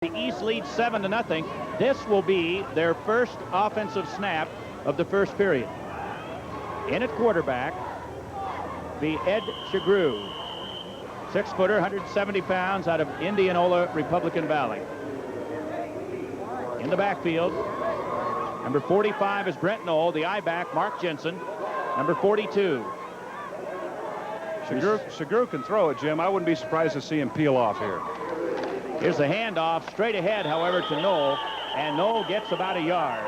The East leads 7-0. This will be their first offensive snap of the first period. In at quarterback, be Ed Shagru, 6-footer, 170 pounds, out of Indianola, Republican Valley. In the backfield, number 45 is Brent Knoll. The I-back, Mark Jensen, number 42. Shagru can throw it, Jim. I wouldn't be surprised to see him peel off here. Here's the handoff, straight ahead, however, to Knoll, and Knoll gets about a yard.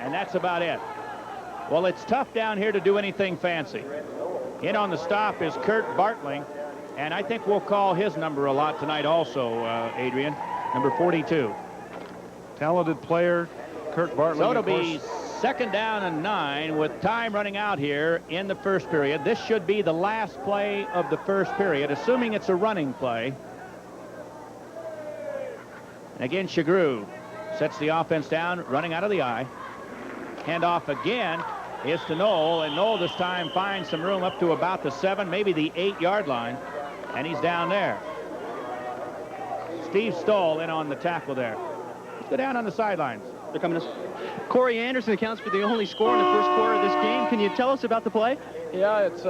And that's about it. Well, it's tough down here to do anything fancy. In on the stop is Kurt Bartling, and I think we'll call his number a lot tonight also, Adrian, number 42. Talented player, Kurt Bartling. So it'll be 2nd down and 9 with time running out here in the first period. This should be the last play of the first period, assuming it's a running play. And again, Shagru sets the offense down, running out of the eye. Handoff again is to Knoll, and Knoll this time finds some room up to about the 7, maybe the 8-yard line, and he's down there. Steve Stoll in on the tackle there. Let's go down on the sidelines. They're coming to Corey Anderson accounts for the only score in the first quarter of this game. Can you tell us about the play? Yeah, it's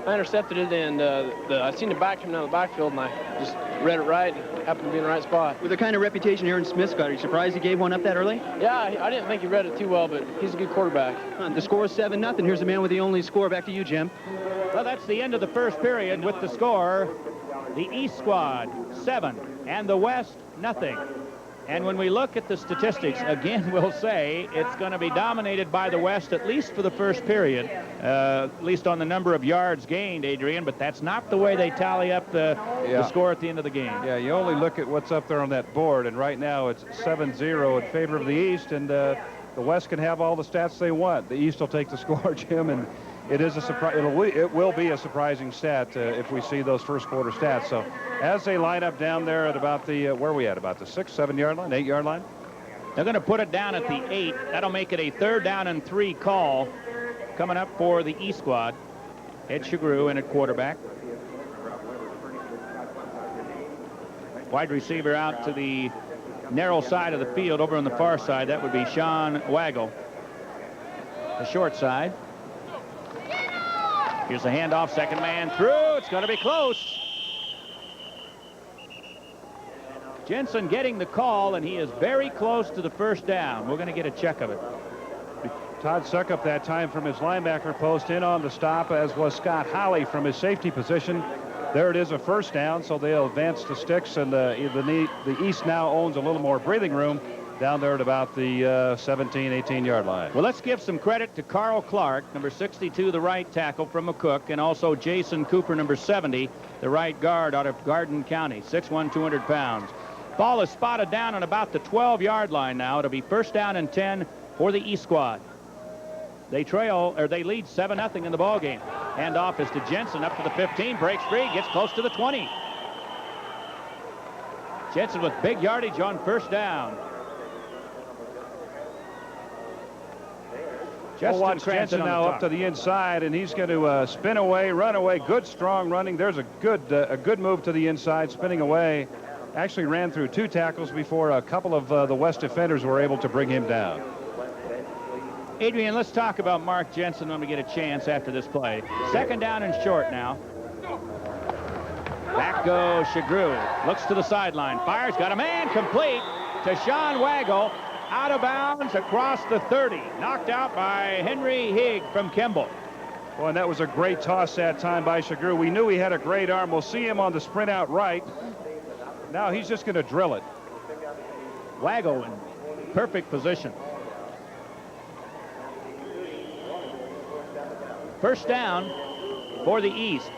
I intercepted it, and I seen the back coming out of the backfield, and I just read it right and happened to be in the right spot. With the kind of reputation Aaron Smith's got, are you surprised he gave one up that early? Yeah, I didn't think he read it too well, but he's a good quarterback. The score is 7-0. Here's the man with the only score. Back to you, Jim. Well, that's the end of the first period with the score. The East squad 7 and the West nothing. And when we look at the statistics, again, we'll say it's going to be dominated by the West, at least for the first period, at least on the number of yards gained, Adrian, but that's not the way they tally up the score at the end of the game. Yeah, you only look at what's up there on that board, and right now it's 7-0 in favor of the East, and the West can have all the stats they want. The East will take the score, Jim, and it is a surprise. It will be a surprising stat if we see those first quarter stats. So as they line up down there at about the where are we at? About the 6, 7-yard line, 8-yard line. They're going to put it down at the 8. That'll make it a 3rd down and 3 call coming up for the East squad. Ed Shagru in at quarterback. Wide receiver out to the narrow side of the field over on the far side. That would be Sean Waggle. The short side. Here's the handoff, second man through. It's going to be close. Jensen getting the call, and he is very close to the first down. We're going to get a check of it. Todd Suckup that time from his linebacker post in on the stop, as was Scott Holly from his safety position. There it is, a first down, so they'll advance the sticks, and the East now owns a little more breathing room down there at about the 17, 18-yard line. Well, let's give some credit to Carl Clark, number 62, the right tackle from McCook, and also Jason Cooper, number 70, the right guard out of Garden County, 6'1", 200 pounds. Ball is spotted down on about the 12-yard line now. It'll be 1st down and 10 for the East squad. They lead 7-0 in the ball game. Handoff is to Jensen up to the 15, breaks free, gets close to the 20. Jensen with big yardage on 1st down. We'll watch Jensen now up to the inside, and he's going to spin away, run away. Good, strong running. There's a good move to the inside, spinning away. Actually ran through 2 tackles before a couple of the West defenders were able to bring him down. Adrian, let's talk about Mark Jensen when we get a chance after this play. 2nd down and short now. Back goes Shagru. Looks to the sideline. Fires. Got a man. Complete to Sean Waggle. Out of bounds across the 30. Knocked out by Henry Higg from Kimball. Well, and that was a great toss that time by Shagru. We knew he had a great arm. We'll see him on the sprint out right. Now he's just going to drill it. Waggle in perfect position. 1st down for the East.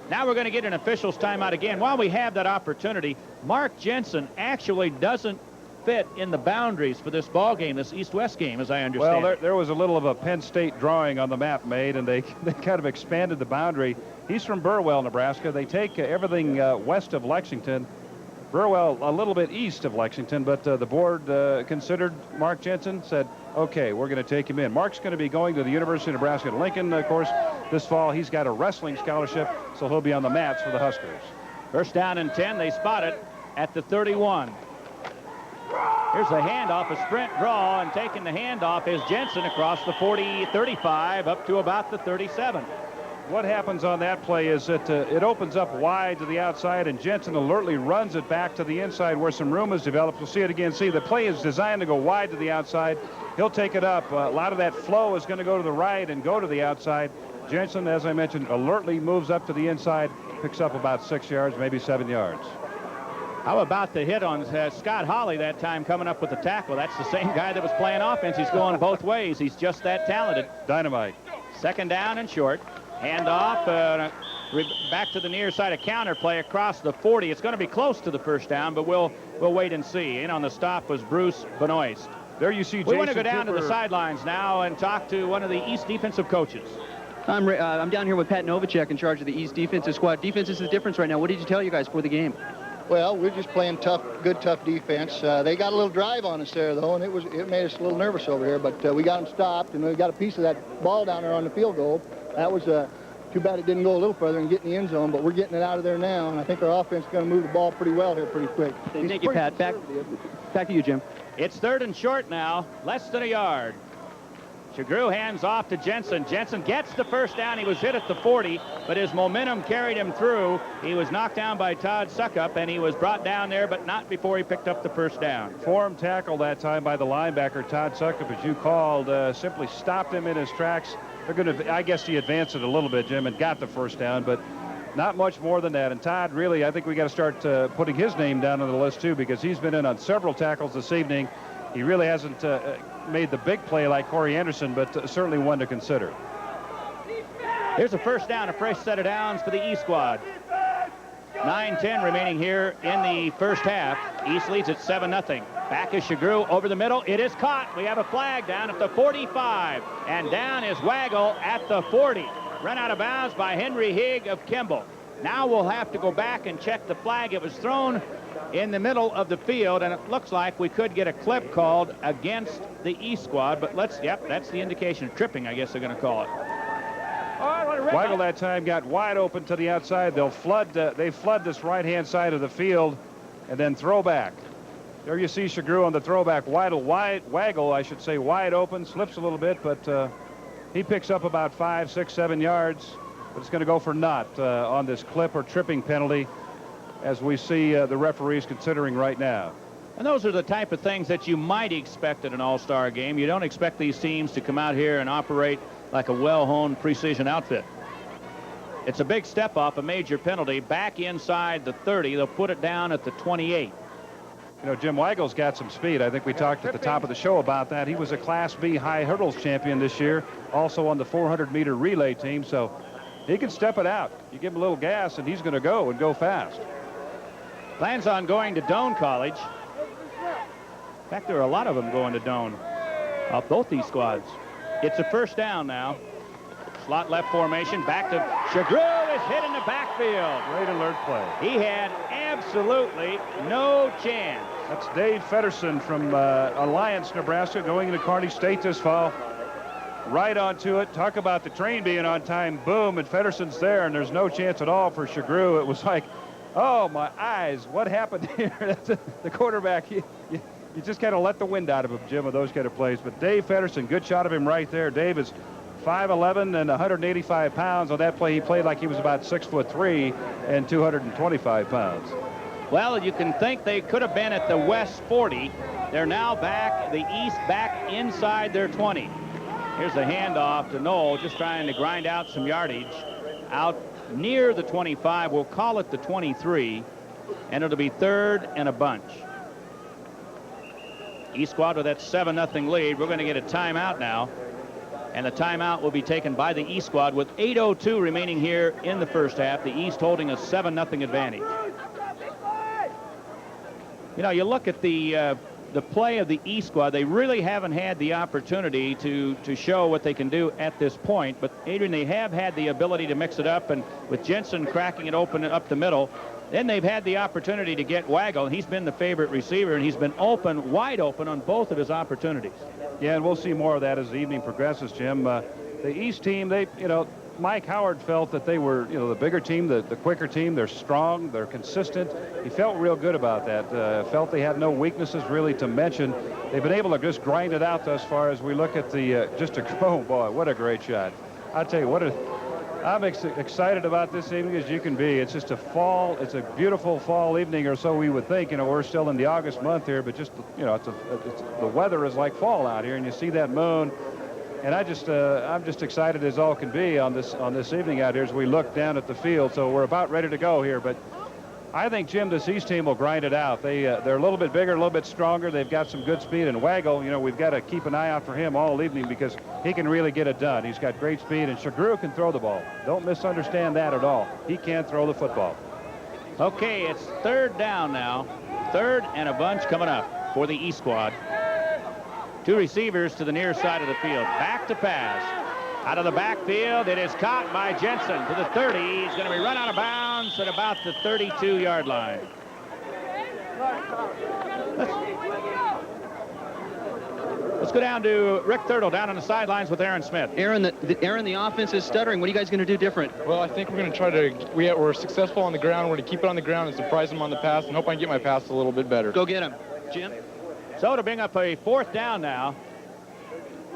Now we're going to get an official's timeout again. While we have that opportunity, Mark Jensen actually doesn't fit in the boundaries for this ball game, this East-West game, as I understand. Well, there was a little of a Penn State drawing on the map made, and they kind of expanded the boundary. He's from Burwell, Nebraska. They take everything west of Lexington. Burwell a little bit east of Lexington, but the board considered Mark Jensen, said, okay, we're going to take him in. Mark's going to be going to the University of Nebraska at Lincoln, of course, this fall. He's got a wrestling scholarship, so he'll be on the mats for the Huskers. 1st down and 10. They spot it at the 31. Here's a handoff, a sprint draw, and taking the handoff is Jensen across the 35 up to about the 37. What happens on that play is that it opens up wide to the outside, and Jensen alertly runs it back to the inside where some room is developed. We'll see it again. See, the play is designed to go wide to the outside. He'll take it up. A lot of that flow is going to go to the right and go to the outside. Jensen, as I mentioned, alertly moves up to the inside, picks up about 6 yards, maybe 7 yards. How about the hit on Scott Hawley that time coming up with the tackle? That's the same guy that was playing offense. He's going both ways. He's just that talented. Dynamite. Second down and short. Hand off, back to the near side, a counter play across the 40. It's going to be close to the first down, but we'll wait and see. In on the stop was Bruce Benoist. There you see Jason We want to go down Cooper. to the sidelines now and talk to one of the East defensive coaches. I'm down here with Pat Novacek in charge of the East defensive squad. Defense is the difference right now. What did you tell you guys for the game? Well, we're just playing good, tough defense. They got a little drive on us there, though, and it made us a little nervous over here. But we got them stopped, and we got a piece of that ball down there on the field goal. That was too bad it didn't go a little further and get in the end zone, but we're getting it out of there now, and I think our offense is going to move the ball pretty well here pretty quick. Thank you, Pat. Back to you, Jim. It's third and short now, less than a yard. Shagru hands off to Jensen. Jensen gets the first down. He was hit at the 40, but his momentum carried him through. He was knocked down by Todd Suckup, and he was brought down there, but not before he picked up the first down. Form tackle that time by the linebacker, Todd Suckup, as you called, simply stopped him in his tracks. They're going to, I guess he advanced it a little bit, Jim, and got the first down, but not much more than that. And Todd, really, I think we got to start putting his name down on the list, too, because he's been in on several tackles this evening. He really hasn't made the big play like Corey Anderson, but certainly one to consider. Here's a first down, a fresh set of downs for the East squad. 9:10 remaining here in the first half. East leads at 7-0. Back is Shagru over the middle. It is caught. We have a flag down at the 45. And down is Waggle at the 40. Run out of bounds by Henry Higg of Kimball. Now we'll have to go back and check the flag. It was thrown in the middle of the field, and it looks like we could get a clip called against the East squad, but that's the indication of tripping, I guess they're going to call it. Weigel that time got wide open to the outside. They flood this right-hand side of the field and then throw back. There you see Shagru on the throwback. Waggle, I should say, wide open, slips a little bit, but he picks up about 5, 6, 7 yards, but it's going to go for naught on this clip or tripping penalty, as we see the referees considering right now. And those are the type of things that you might expect at an all-star game. You don't expect these teams to come out here and operate like a well-honed precision outfit. It's a big step off, a major penalty. Back inside the 30, they'll put it down at the 28. You know, Jim Weigel's got some speed. I think we talked at the top of the show about that. He was a Class B high hurdles champion this year, also on the 400-meter relay team, so he can step it out. You give him a little gas, and he's going to go and go fast. Plans on going to Doane College. In fact, there are a lot of them going to Doane, both these squads. It's a first down now. Slot left formation, back to Shagru, is hit in the backfield. Great alert play. He had absolutely no chance. That's Dave Feddersen from Alliance, Nebraska, going into Kearney State this fall. Right onto it. Talk about the train being on time. Boom, and Feddersen's there, and there's no chance at all for Shagru. It was like, oh, my eyes, what happened here? The quarterback, you just kind of let the wind out of him, Jim, with those kind of plays. But Dave Feddersen, good shot of him right there. Dave is 5'11" and 185 pounds. On that play, he played like he was about 6'3" and 225 pounds. Well, you can think they could have been at the West 40. They're now back, the East back inside their 20. Here's the handoff to Knoll, just trying to grind out some yardage out near the 25. We'll call it the 23, and it'll be third and a bunch. East squad with that 7-0 lead. We're going to get a timeout now, and the timeout will be taken by the East squad with 8:02 remaining here in the first half. The East holding a 7-0 advantage. You know, you look at the play of the East squad. They really haven't had the opportunity to show what they can do at this point. But, Adrian, they have had the ability to mix it up, and with Jensen cracking it open up the middle, then they've had the opportunity to get Waggle. He's been the favorite receiver, and he's been open, wide open on both of his opportunities. Yeah, and we'll see more of that as the evening progresses, Jim. The East team, Mike Howard felt that they were, you know, the bigger team, the quicker team. They're strong, they're consistent. He felt real good about that. Felt they had no weaknesses really to mention. They've been able to just grind it out thus far as we look at the oh boy, what a great shot. I'll tell you what, I'm excited about this evening as you can be. It's just it's a beautiful fall evening, or so we would think. You know, we're still in the August month here, but just, you know, the weather is like fall out here, and you see that moon. And I'm just excited as all can be on this evening out here as we look down at the field. So we're about ready to go here. But I think, Jim, this East team will grind it out. They're a little bit bigger, a little bit stronger. They've got some good speed. And Waggle, you know, we've got to keep an eye out for him all evening because he can really get it done. He's got great speed, and Shagru can throw the ball. Don't misunderstand that at all. He can throw the football. Okay, it's third down now. Third and a bunch coming up for the East squad. Two receivers to the near side of the field. Back to pass. Out of the backfield, it is caught by Jensen to the 30. He's going to be run out of bounds at about the 32-yard line. Let's go down to Rick Thurtle down on the sidelines with Aaron Smith. Aaron, the offense is stuttering. What are you guys going to do different? Well, I think we're going to try to, we're successful on the ground. We're going to keep it on the ground and surprise them on the pass and hope I can get my pass a little bit better. Go get him. Jim? So to bring up a fourth down now.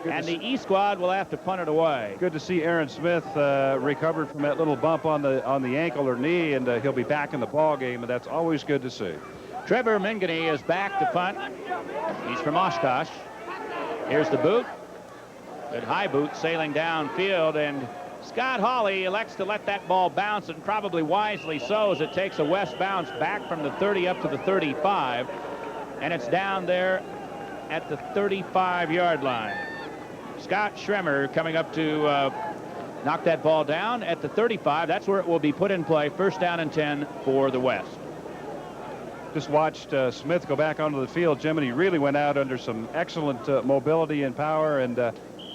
And the East squad will have to punt it away. Good to see Aaron Smith recovered from that little bump on the ankle or knee, and he'll be back in the ball game, and that's always good to see. Trevor Mingany is back to punt. He's from Oshkosh. Here's the boot. Good high boot sailing downfield, and Scott Hawley elects to let that ball bounce, and probably wisely so, as it takes a west bounce back from the 30 up to the 35, and it's down there at the 35-yard line. Scott Schremer coming up to knock that ball down at the 35. That's where it will be put in play. First down and 10 for the West. Just watched Smith go back onto the field, Jim, and he really went out under some excellent mobility and power, and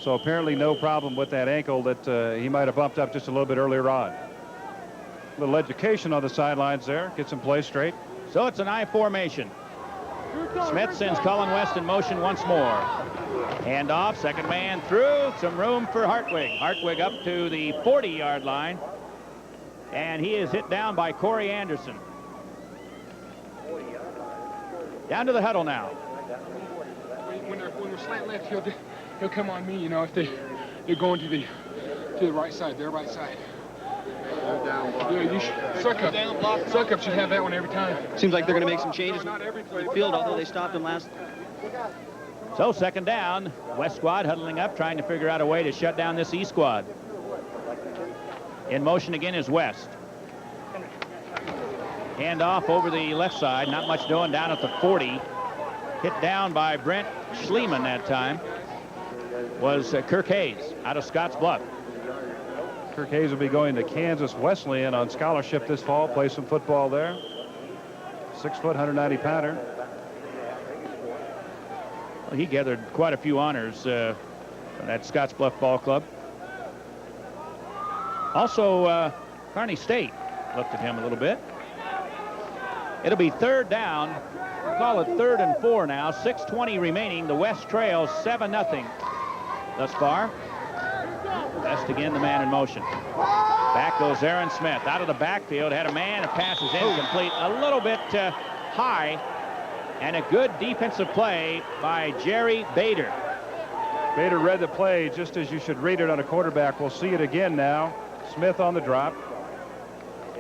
so apparently no problem with that ankle that he might have bumped up just a little bit earlier on. A little education on the sidelines there. Gets him play straight. So it's an I formation. Smith sends Cullen West in motion once more. Hand off, second man through, some room for Hartwig. Hartwig up to the 40-yard line, and he is hit down by Corey Anderson. Down to the huddle now. When we're slant left, he'll come on me, you know, if they're going to the right side, their right side. Yeah, Suckup should have that one every time. Seems like they're going to make some changes in the field, although they stopped him last. So second down, West squad huddling up, trying to figure out a way to shut down this East squad. In motion again is West. Hand off over the left side, not much doing down at the 40. Hit down by Brent Schliemann that time was Kirk Hayes out of Scotts Bluff. Kirk Hayes will be going to Kansas Wesleyan on scholarship this fall, play some football there. 6 foot, 190 pounder. Well, he gathered quite a few honors from that Scotts Bluff Ball Club. Also, Kearney State looked at him a little bit. It'll be third down. We'll call it 3rd and 4 now. 6:20 remaining. The West trails 7-0 thus far. West again, the man in motion. Back goes Aaron Smith out of the backfield. Had a man. A pass is incomplete. A little bit high. And a good defensive play by Jerry Bader. Bader read the play just as you should read it on a quarterback. We'll see it again now. Smith on the drop.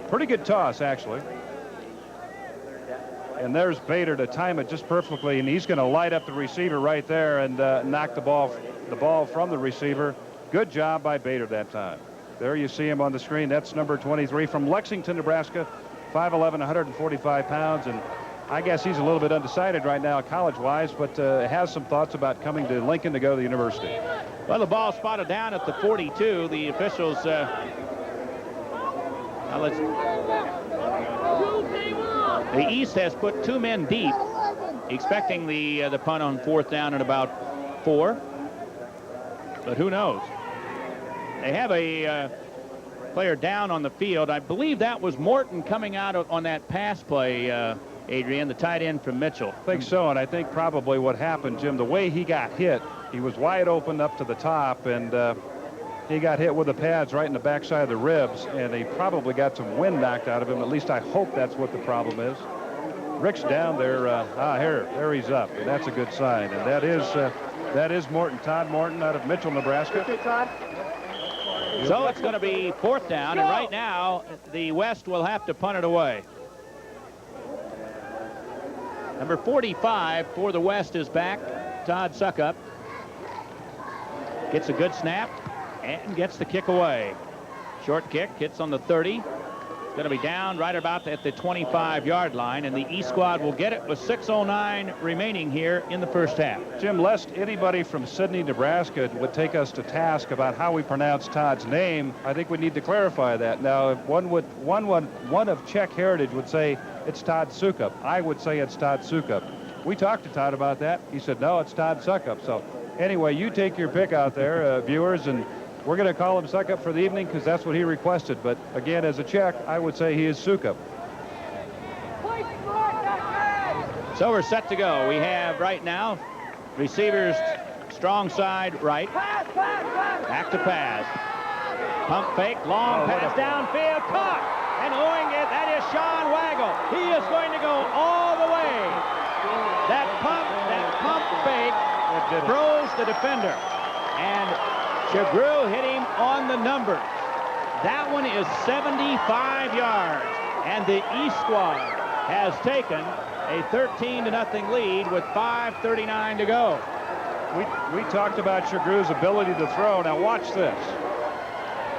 Pretty good toss, actually. And there's Bader to time it just perfectly, and he's going to light up the receiver right there and knock the ball from the receiver. Good job by Bader that time. There you see him on the screen. That's number 23 from Lexington, Nebraska, 5'11", 145 pounds, and I guess he's a little bit undecided right now college-wise, but has some thoughts about coming to Lincoln to go to the university. Well, the ball spotted down at the 42. The officials the East has put 2 men deep, expecting the punt on 4th down at about 4. But who knows? They have a player down on the field. I believe that was Morton coming out on that pass play, Adrian, the tight end from Mitchell. I think so, and I think probably what happened, Jim, the way he got hit, he was wide open up to the top, and he got hit with the pads right in the backside of the ribs, and he probably got some wind knocked out of him. At least I hope that's what the problem is. Rick's down there. There he's up, and that's a good sign. And that is Morton, Todd Morton out of Mitchell, Nebraska. So it's going to be 4th down, and right now the West will have to punt it away. Number 45 for the West is back, Todd Suckup. Gets a good snap and gets the kick away. Short kick, hits on the 30. It's going to be down right about at the 25-yard line, and the East squad will get it with 6:09 remaining here in the first half. Jim, lest anybody from Sidney, Nebraska would take us to task about how we pronounce Todd's name, I think we need to clarify that. Now, if one of Czech heritage would say it's Todd Sukup, I would say it's Todd Sukup. We talked to Todd about that. He said, no, it's Todd Sukup. So anyway, you take your pick out there, viewers, and we're going to call him Suckup for the evening because that's what he requested. But again, as a Czech, I would say he is Sukup. So we're set to go. We have right now receivers strong side right. Back to pass. Pump fake, long pass downfield, caught. And owing it, that is Sean Waggle. He is going to go all the way. That pump fake throws the defender. And Chagru hit him on the numbers. That one is 75 yards. And the East squad has taken a 13-0 lead with 5:39 to go. We talked about Chagru's ability to throw. Now watch this.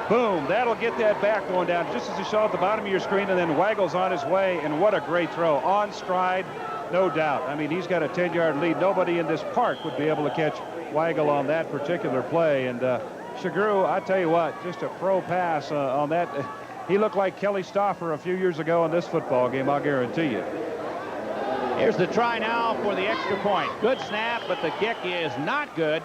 Boom, that'll get that back going down just as you saw at the bottom of your screen, and then Waggle's on his way, and what a great throw. On stride, no doubt. I mean, he's got a 10-yard lead. Nobody in this park would be able to catch Waggle on that particular play. And Chagru, I tell you what, just a pro pass on that. He looked like Kelly Stauffer a few years ago in this football game, I'll guarantee you. Here's the try now for the extra point. Good snap, but the kick is not good.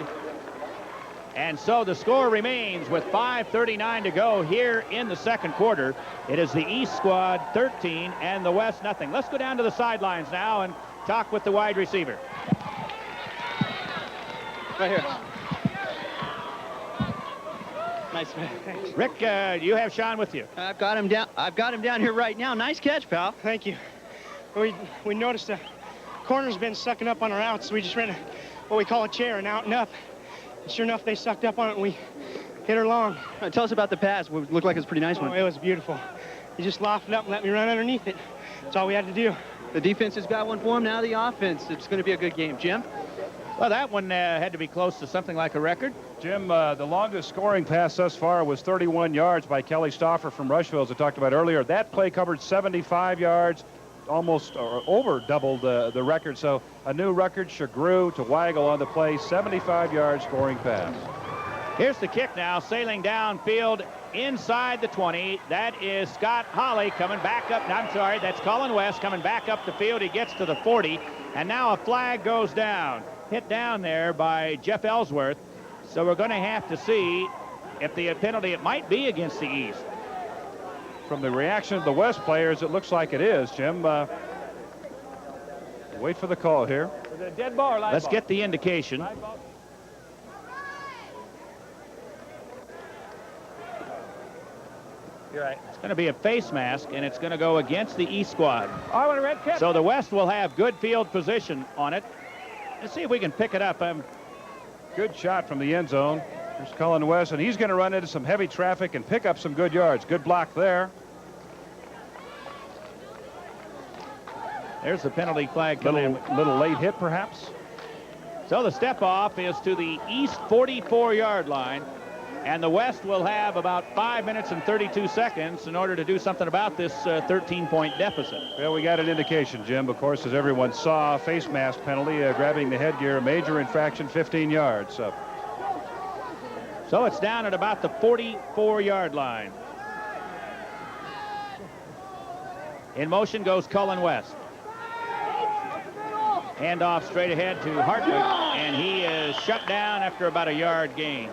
And so the score remains with 5:39 to go here in the second quarter. It is the East squad 13 and the West nothing. Let's go down to the sidelines now and talk with the wide receiver. Right here. Nice, man. Thanks. Rick, you have Sean with you. I've got him down here right now. Nice catch, pal. Thank you. We noticed the corner's been sucking up on our outs, so we just ran what we call a chair, an out and up. And sure enough, they sucked up on it, and we hit her long. Tell us about the pass. It looked like it was a pretty nice one. It was beautiful. He just lofted up and let me run underneath it. That's all we had to do. The defense has got one for him. Now the offense. It's going to be a good game. Jim? Well, that one had to be close to something like a record. Jim, the longest scoring pass thus far was 31 yards by Kelly Stauffer from Rushville, as I talked about earlier. That play covered 75 yards, almost or over doubled the record. So a new record, Chagru to Waggle on the play, 75-yard scoring pass. Here's the kick now, sailing downfield inside the 20. That is Scott Holly coming back up. I'm sorry, that's Colin West coming back up the field. He gets to the 40, and now a flag goes down. Hit down there by Jeff Ellsworth. So we're going to have to see if the penalty, it might be against the East. From the reaction of the West players, it looks like it is, Jim. Wait for the call here. Dead ball or live Let's ball? Get the indication. You're right. It's going to be a face mask, and it's going to go against the East squad. I want a red cap. So the West will have good field position on it. Let's see if we can pick it up. Good shot from the end zone. There's Colin West, and he's going to run into some heavy traffic and pick up some good yards. Good block there. There's the penalty flag coming. Little late hit, perhaps. So the step off is to the East 44-yard line, and the West will have about 5 minutes and 32 seconds in order to do something about this 13-point deficit. Well, we got an indication, Jim. Of course, as everyone saw, face mask penalty, grabbing the headgear, major infraction, 15 yards. So it's down at about the 44-yard line. In motion goes Cullen West. Handoff straight ahead to Hartwig, and he is shut down after about a yard gain.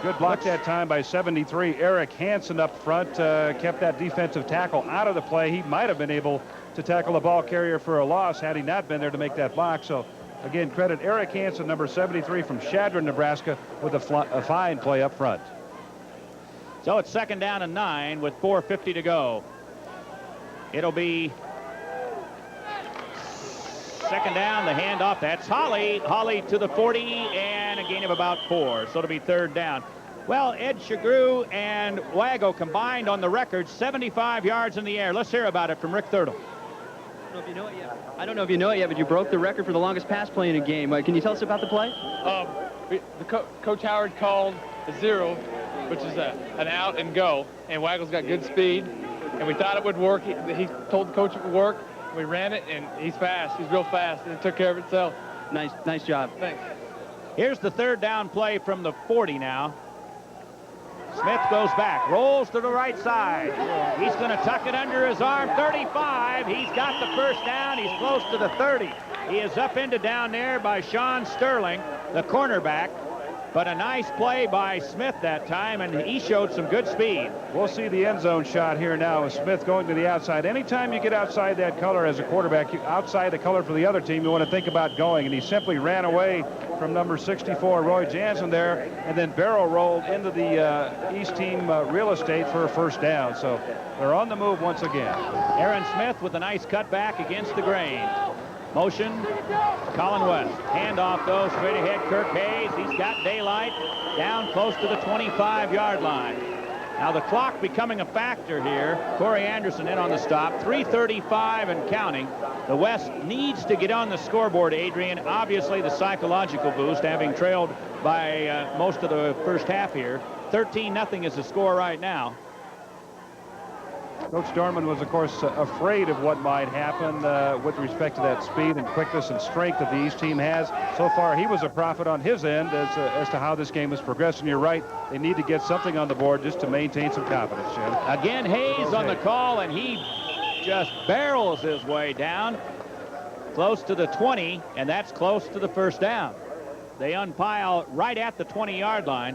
Good block that time by 73. Eric Hansen up front kept that defensive tackle out of the play. He might have been able to tackle the ball carrier for a loss had he not been there to make that block. So Again, credit Eric Hansen, number 73 from Chadron, Nebraska, with a fine play up front. So it's 2nd down and 9 with 4:50 to go. It'll be 2nd down, the handoff. That's Holly. Holly to the 40 and a gain of about 4. So it'll be 3rd down. Well, Ed Shagru and Wago combined on the record 75 yards in the air. Let's hear about it from Rick Thurtle. I don't know if you know it yet. I don't know if you know it yet, but you broke the record for the longest pass play in a game. Can you tell us about the play? Coach Howard called a 0, which is an out and go, and Waggle's got good speed, and we thought it would work. He told the coach it would work. We ran it, and he's fast. He's real fast, and it took care of itself. Nice job. Thanks. Here's the 3rd down play from the 40 now. Smith goes back, rolls to the right side. He's going to tuck it under his arm. 35. He's got the first down. He's close to the 30. He is up into down there by Sean Sterling, the cornerback. But a nice play by Smith that time, and he showed some good speed. We'll see the end zone shot here now with Smith going to the outside. Anytime you get outside that color as a quarterback, outside the color for the other team, you want to think about going. And he simply ran away from number 64, Roy Jansen there, and then barrel rolled into the East team real estate for a first down. So they're on the move once again. Aaron Smith with a nice cutback against the grain. Motion, Colin West. Handoff goes straight ahead. Kirk Hayes. He's got daylight down close to the 25-yard line. Now the clock becoming a factor here. Corey Anderson in on the stop. 3:35 and counting. The West needs to get on the scoreboard, Adrian. Obviously the psychological boost, having trailed by most of the first half here. 13-0 is the score right now. Coach Dorman was, of course, afraid of what might happen with respect to that speed and quickness and strength that the East team has. So far, he was a prophet on his end as to how this game is progressing. You're right. They need to get something on the board just to maintain some confidence, Jim. Again, Hayes on the call, and he just barrels his way down close to the 20, and that's close to the first down. They unpile right at the 20-yard line.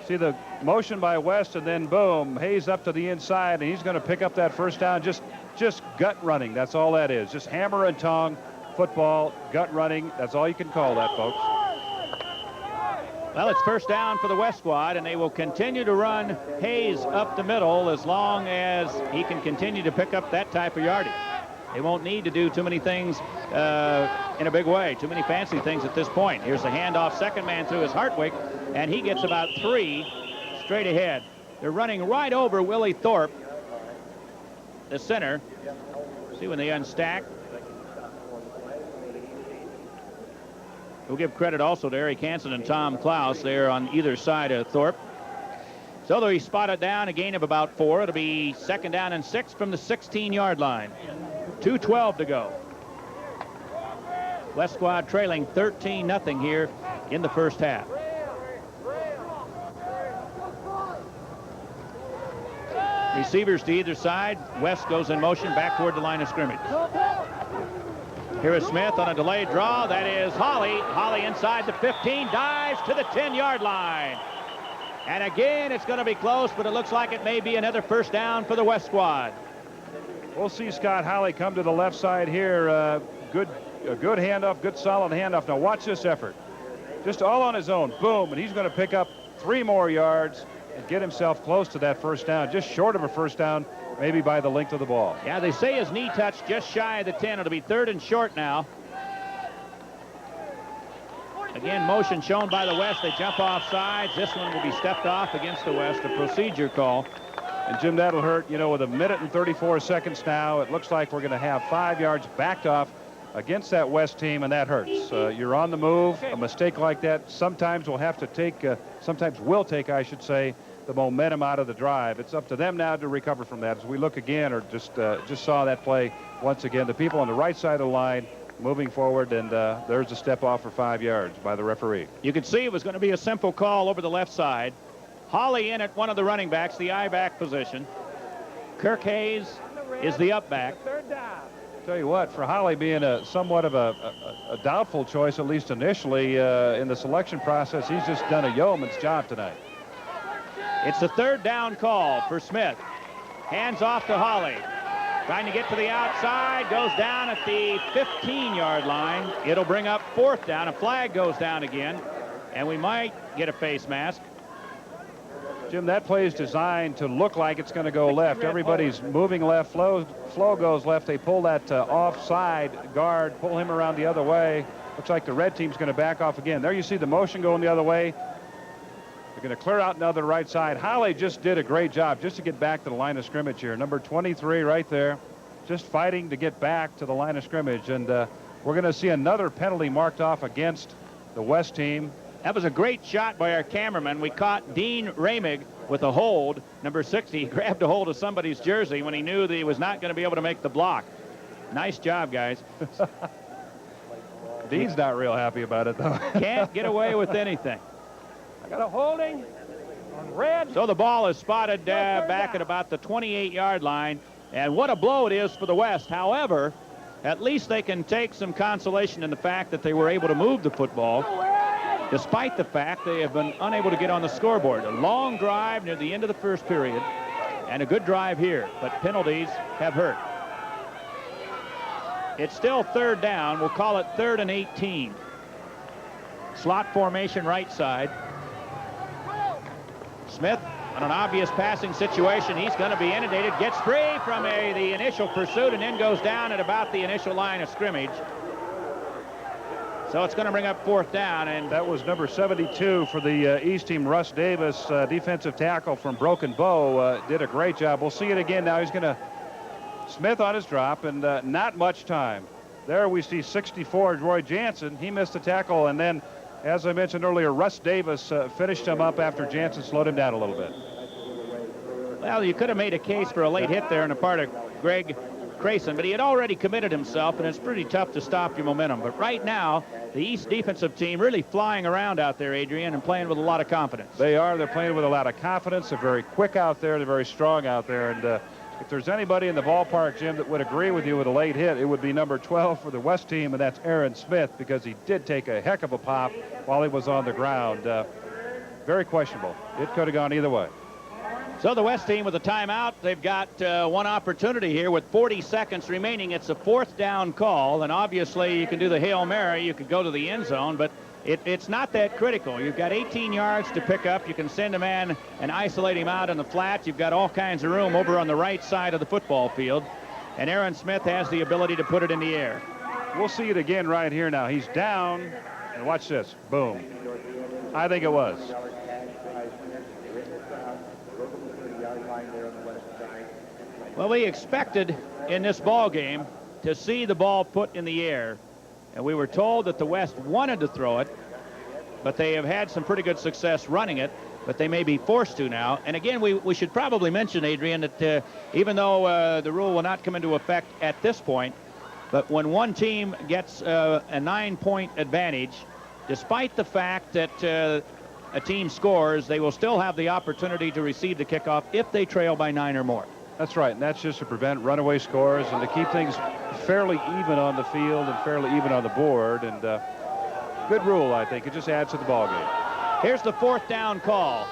See the motion by West, and then boom, Hayes up to the inside, and he's going to pick up that first down. Just gut running. That's all that is. Just hammer and tongue football, gut running. That's all you can call that, folks. Well, it's first down for the West squad, and they will continue to run Hayes up the middle as long as he can continue to pick up that type of yardage. They won't need to do too many things in a big way, too many fancy things at this point. Here's the handoff, second man through is Hartwick, and he gets about 3 straight ahead. They're running right over Willie Thorpe, the center. See when they unstack. We'll give credit also to Eric Hansen and Tom Klaus there on either side of Thorpe. So though he spotted down, a gain of about 4. It'll be 2nd down and 6 from the 16-yard line. 2:12 to go. West squad trailing 13-0 here in the first half. Receivers to either side. West goes in motion back toward the line of scrimmage. Here is Smith on a delayed draw. That is Holly. Holly inside the 15, dives to the 10-yard line. And again, it's going to be close, but it looks like it may be another first down for the West squad. We'll see Scott Holly come to the left side here. A good handoff, good solid handoff. Now watch this effort. Just all on his own. Boom, and he's going to pick up 3 more yards and get himself close to that first down. Just short of a first down, maybe by the length of the ball. Yeah, they say his knee touched just shy of the 10. It'll be 3rd and short now. Again, motion shown by the West. They jump off sides. This one will be stepped off against the West, a procedure call. And, Jim, that'll hurt. You know, with 1 minute and 34 seconds now, it looks like we're going to have 5 yards backed off against that West team, and that hurts. You're on the move. A mistake like that sometimes will have to take, will take, I should say, the momentum out of the drive. It's up to them now to recover from that. As we look again, or just saw that play once again, the people on the right side of the line moving forward, and there's a step off for 5 yards by the referee. You could see it was going to be a simple call over the left side. Holly in at one of the running backs, the I-back position. Kirk Hayes is the up back. Tell you what, for Holly being somewhat of a doubtful choice, at least initially in the selection process, he's just done a yeoman's job tonight. It's the 3rd down call for Smith. Hands off to Holly. Trying to get to the outside, goes down at the 15-yard line. It'll bring up 4th down. A flag goes down again, and we might get a face mask. Jim, that play is designed to look like it's going to go left. Everybody's moving left. Flow goes left. They pull that offside guard, pull him around the other way. Looks like the red team's going to back off again. There you see the motion going the other way. They're going to clear out now the right side. Holly just did a great job just to get back to the line of scrimmage here. Number 23 right there, just fighting to get back to the line of scrimmage. And we're going to see another penalty marked off against the West team. That was a great shot by our cameraman. We caught Dean Ramig with a hold. Number 60, he grabbed a hold of somebody's jersey when he knew that he was not going to be able to make the block. Nice job, guys. Dean's not real happy about it, though. Can't get away with anything. I got a holding on red. So the ball is spotted back at about the 28-yard line. And what a blow it is for the West. However, at least they can take some consolation in the fact that they were able to move the football, despite the fact they have been unable to get on the scoreboard. A long drive near the end of the first period, and a good drive here, but penalties have hurt. It's still 3rd down. We'll call it 3rd and 18. Slot formation right side. Smith on an obvious passing situation. He's going to be inundated. Gets free from the initial pursuit and then goes down at about the initial line of scrimmage. So it's going to bring up 4th down. And that was number 72 for the East team, Russ Davis, defensive tackle from Broken Bow. Did a great job. We'll see it again now. He's going to Smith on his drop, and not much time. There we see 64, Roy Jansen. He missed the tackle, and then, as I mentioned earlier, Russ Davis finished him up after Jansen slowed him down a little bit. Well, you could have made a case for a late hit there on the part of Greg Crayson, but he had already committed himself, and it's pretty tough to stop your momentum. But right now, the East defensive team really flying around out there, Adrian, and playing with a lot of confidence. They are. They're playing with a lot of confidence. They're very quick out there. They're very strong out there. And if there's anybody in the ballpark, Jim, that would agree with you with a late hit, it would be number 12 for the West team, and that's Aaron Smith, because he did take a heck of a pop while he was on the ground. Very questionable. It could have gone either way. So the West team with a timeout. They've got one opportunity here with 40 seconds remaining. It's a 4th down call, and obviously you can do the Hail Mary. You could go to the end zone, but it's not that critical. You've got 18 yards to pick up. You can send a man and isolate him out in the flat. You've got all kinds of room over on the right side of the football field, and Aaron Smith has the ability to put it in the air. We'll see it again right here now. He's down, and watch this. Boom. I think it was. Well, we expected in this ball game to see the ball put in the air, and we were told that the West wanted to throw it, but they have had some pretty good success running it, but they may be forced to now. And again, we should probably mention, Adrian, that even though the rule will not come into effect at this point, but when one team gets a 9-point advantage, despite the fact that a team scores, they will still have the opportunity to receive the kickoff if they trail by 9 or more. That's right, and that's just to prevent runaway scores and to keep things fairly even on the field and fairly even on the board. And good rule, I think. It just adds to the ball game. Here's the 4th down call.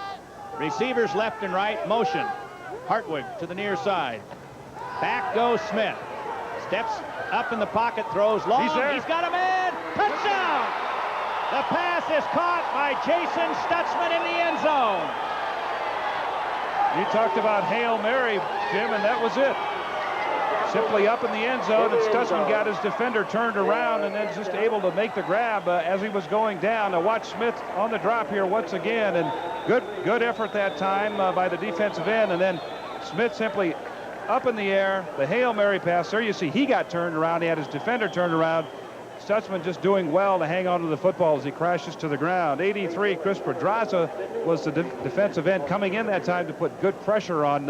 Receivers left and right, motion. Hartwig to the near side. Back goes Smith. Steps up in the pocket, throws long. He's there. He's got a man. Touchdown! The pass is caught by Jason Stutzman in the end zone. You talked about Hail Mary, Jim, and that was it. Simply up in the end zone, and Stutzman got his defender turned around and then just able to make the grab as he was going down. Now watch Smith on the drop here once again, and good effort that time by the defensive end, and then Smith simply up in the air, the Hail Mary pass. There you see he got turned around. He had his defender turned around. Stutzman just doing well to hang on to the football as he crashes to the ground. 83, Chris Pedraza was the defensive end coming in that time to put good pressure on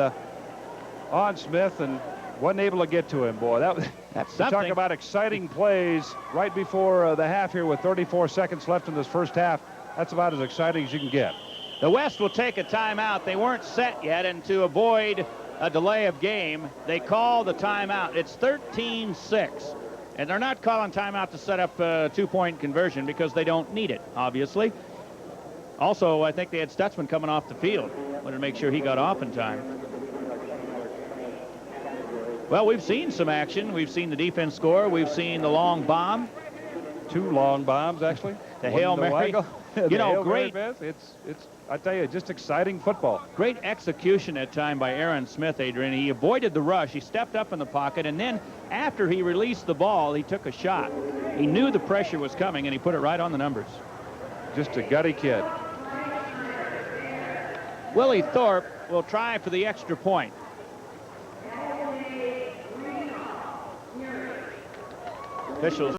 Smith and wasn't able to get to him, boy. That's something. Talk about exciting plays right before the half here with 34 seconds left in this first half. That's about as exciting as you can get. The West will take a timeout. They weren't set yet, and to avoid a delay of game, they call the timeout. It's 13-6. And they're not calling timeout to set up a 2-point conversion because they don't need it, obviously. Also, I think they had Stutzman coming off the field. Wanted to make sure he got off in time. Well, we've seen some action. We've seen the defense score. We've seen the long bomb. 2 long bombs, actually. The One Hail to Mary. Weigel. You The know, Hail Mary great. pass. It's, I tell you, just exciting football. Great execution that time by Aaron Smith, Adrian. He avoided the rush. He stepped up in the pocket, and then after he released the ball, he took a shot. He knew the pressure was coming, and he put it right on the numbers. Just a gutty kid. Willie Thorpe will try for the extra point. Officials